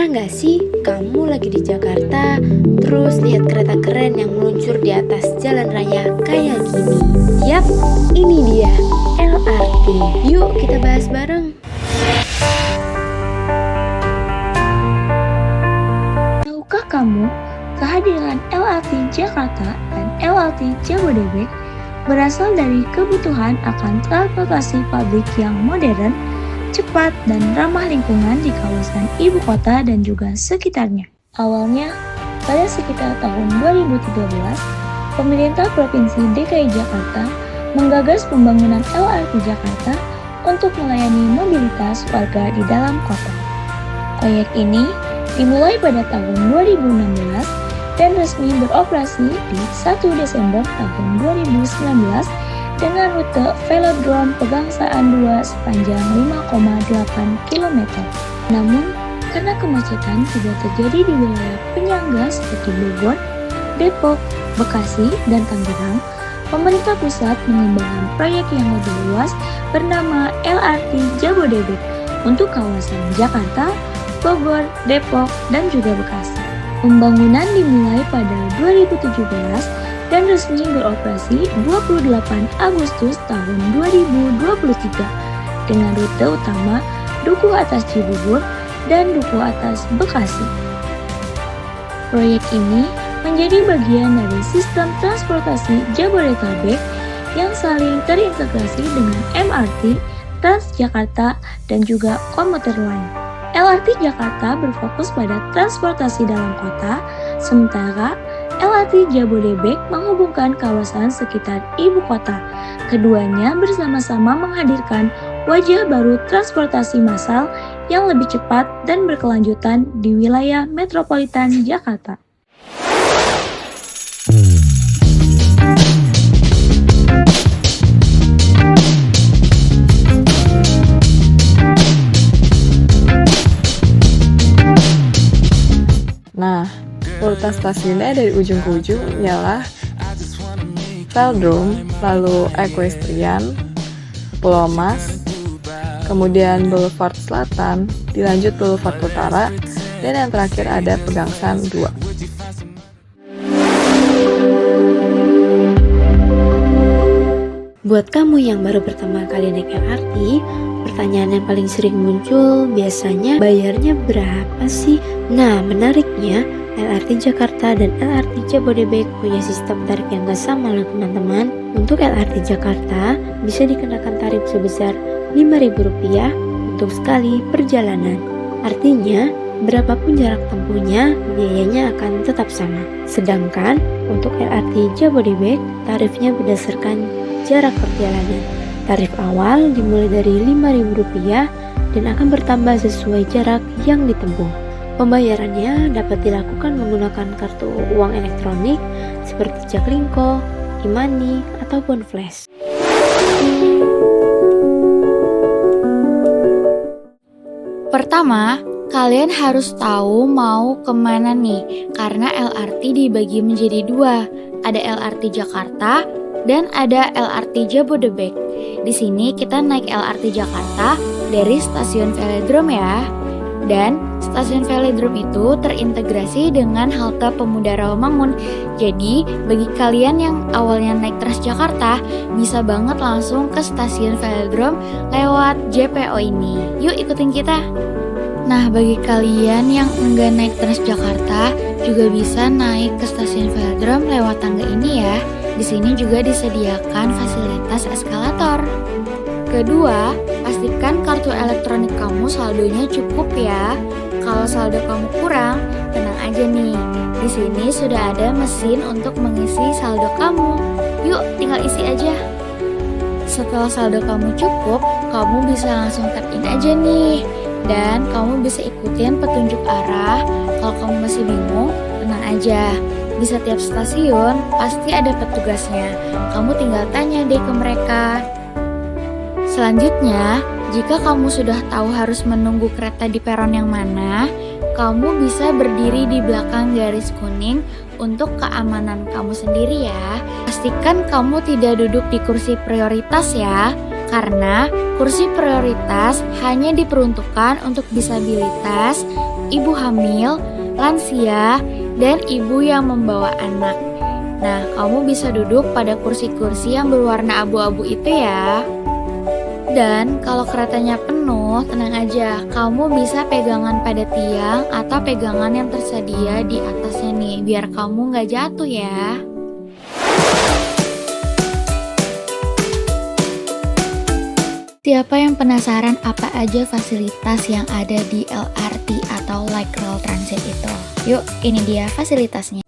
Pernah nggak sih kamu lagi di Jakarta, terus lihat kereta keren yang meluncur di atas jalan raya kayak gini? Yap, ini dia LRT. Yuk kita bahas bareng. Tahukah kamu, kehadiran LRT Jakarta dan LRT Jabodebek berasal dari kebutuhan akan transportasi publik yang modern, cepat, dan ramah lingkungan di kawasan ibu kota dan juga sekitarnya. Awalnya, pada sekitar tahun 2013, pemerintah Provinsi DKI Jakarta menggagas pembangunan LRT Jakarta untuk melayani mobilitas warga di dalam kota. Proyek ini dimulai pada tahun 2016 dan resmi beroperasi di 1 Desember tahun 2019 dengan rute Velodrome Pegangsaan 2 sepanjang 5,8 km. Namun, karena kemacetan juga terjadi di wilayah penyangga seperti Bogor, Depok, Bekasi, dan Tangerang, pemerintah pusat mengembangkan proyek yang lebih luas bernama LRT Jabodebek untuk kawasan Jakarta, Bogor, Depok, dan juga Bekasi. Pembangunan dimulai pada 2017 dan resmi beroperasi 28 Agustus tahun 2023 dengan rute utama Dukuh Atas Cibubur dan Dukuh Atas Bekasi. Proyek ini menjadi bagian dari sistem transportasi Jabodetabek yang saling terintegrasi dengan MRT, Transjakarta, dan juga komuter lain. LRT Jakarta berfokus pada transportasi dalam kota, sementara LRT Jabodebek menghubungkan kawasan sekitar ibu kota. Keduanya bersama-sama menghadirkan wajah baru transportasi massal yang lebih cepat dan berkelanjutan di wilayah metropolitan Jakarta. Nah, urutan stasiunnya dari ujung ke ujung ialah Velodrome, lalu Equestrian, Pulau Mas, kemudian Boulevard Selatan, dilanjut Boulevard Utara, dan yang terakhir ada Pegangsaan 2. Buat kamu yang baru pertama kali naik LRT, pertanyaan yang paling sering muncul biasanya bayarnya berapa sih? Nah, menariknya LRT Jakarta dan LRT Jabodebek punya sistem tarif yang gak sama loh teman-teman. Untuk LRT Jakarta bisa dikenakan tarif sebesar Rp5.000 untuk sekali perjalanan. Artinya, berapapun jarak tempuhnya, biayanya akan tetap sama. Sedangkan untuk LRT Jabodebek, tarifnya berdasarkan jarak perjalanan. Tarif awal dimulai dari Rp5.000 dan akan bertambah sesuai jarak yang ditempuh. Pembayarannya dapat dilakukan menggunakan kartu uang elektronik seperti Jaklingko, e-money, ataupun flash. Pertama, kalian harus tahu mau kemana nih, karena LRT dibagi menjadi dua. Ada LRT Jakarta dan ada LRT Jabodebek. Di sini kita naik LRT Jakarta dari stasiun Velodrome ya. Dan stasiun Velodrome itu terintegrasi dengan halte Pemuda Rawamangun. Jadi, bagi kalian yang awalnya naik Transjakarta, bisa banget langsung ke stasiun Velodrome lewat JPO ini. Yuk ikutin kita. Nah, bagi kalian yang enggak naik Transjakarta, juga bisa naik ke stasiun Velodrome lewat tangga ini ya. Di sini juga disediakan fasilitas eskalator. Kedua, pastikan kartu elektronik kamu saldonya cukup ya. Kalau saldo kamu kurang, tenang aja nih. Di sini sudah ada mesin untuk mengisi saldo kamu. Yuk, tinggal isi aja. Setelah saldo kamu cukup, kamu bisa langsung tap in aja nih. Dan kamu bisa ikutin petunjuk arah. Kalau kamu masih bingung, tenang aja. Di setiap stasiun pasti ada petugasnya. Kamu tinggal tanya deh ke mereka. Selanjutnya, jika kamu sudah tahu harus menunggu kereta di peron yang mana, kamu bisa berdiri di belakang garis kuning untuk keamanan kamu sendiri ya. Pastikan kamu tidak duduk di kursi prioritas ya, karena kursi prioritas hanya diperuntukkan untuk disabilitas, ibu hamil, lansia, dan ibu yang membawa anak. Nah, kamu bisa duduk pada kursi-kursi yang berwarna abu-abu itu ya. Dan kalau keretanya penuh, tenang aja, kamu bisa pegangan pada tiang atau pegangan yang tersedia di atasnya nih, biar kamu nggak jatuh ya. Siapa yang penasaran apa aja fasilitas yang ada di LRT atau Light Rail Transit itu? Yuk, ini dia fasilitasnya.